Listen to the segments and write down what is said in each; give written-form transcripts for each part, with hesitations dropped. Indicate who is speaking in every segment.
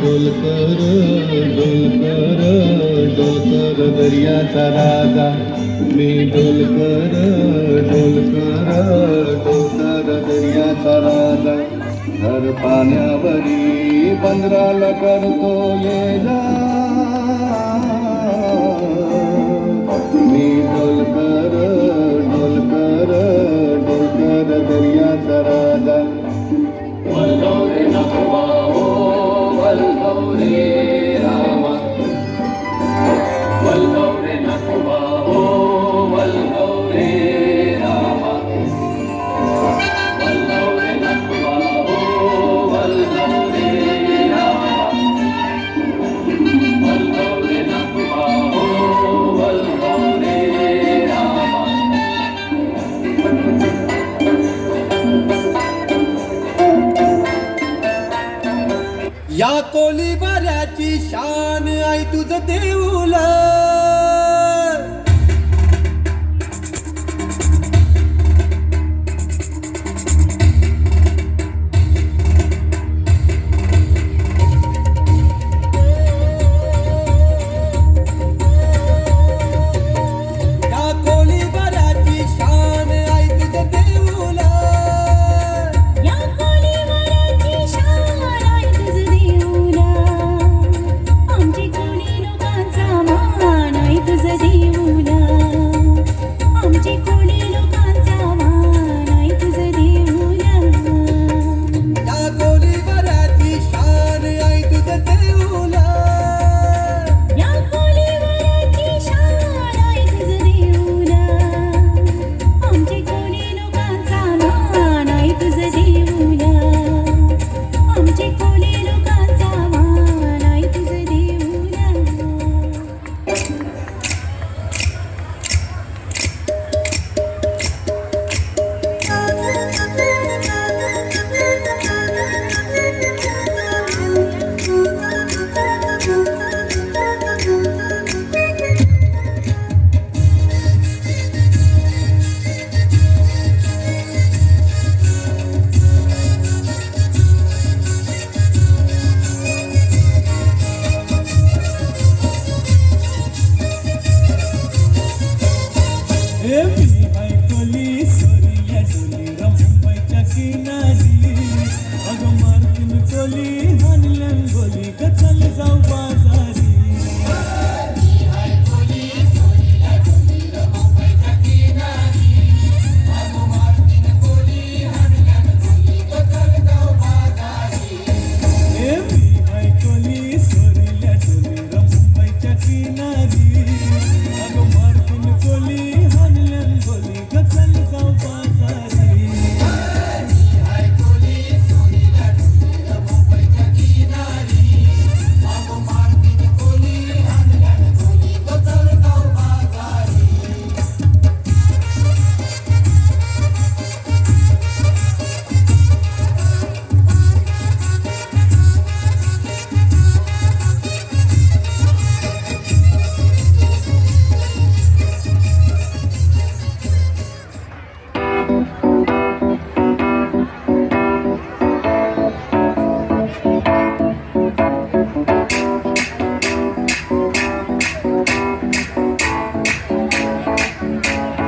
Speaker 1: डोलकर डोलकर डोलकर दर्याचा राजा मी डोलकर डोलकर डोलकर दर्याचा राजा घर पाण्यावरी बंदराला करतो ये जा मी डोलकर डोलकर डोलकर दर्याचा राजा वल्लवरे नखवा हो वल्लवरे रामा वल्लवरे नखवा हो वल्लवरे रामा वल्लवरे नखवा हो वल्लवरे रामा वल्लवरे नखवा हो वल्लवरे रामा
Speaker 2: या कोलीवाऱ्याची शान आई तुझं देऊळ या कोलीवाऱ्याची शान आई तुझं देऊळ
Speaker 3: या कोलीवाऱ्याची शान आई तुझं देऊळ आमची कोळी लोकांचा मान आई तुझं देऊळ आमची कोळी लोकांचा मान आई तुझं देऊळ
Speaker 2: या कोलीवाऱ्याची शान आई तुझं देऊळ
Speaker 3: या कोलीवाऱ्याची शान आई तुझं देऊळ आमची कोळी लोकांचा मान आई तुझं देऊळ आमची कोळी लोकांचा मान आई तुझं देऊळ
Speaker 4: हे मी ऐकली सोरिया डोली मुंबईच्या किनारी अगं मार्किन कोली हानल्यान गोली ग चल जाऊ बाजारी हे मी ऐकली सोरिया डोली मुंबईच्या किनारी अगं मार्किन कोली हानल्यान गोली ग चल जाऊ बाजारी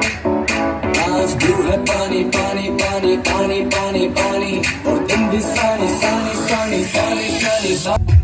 Speaker 5: आज ब्लू है पानी पानी पानी पानी पानी पानी और तुम भी सानी सानी सानी सानी सानी सानी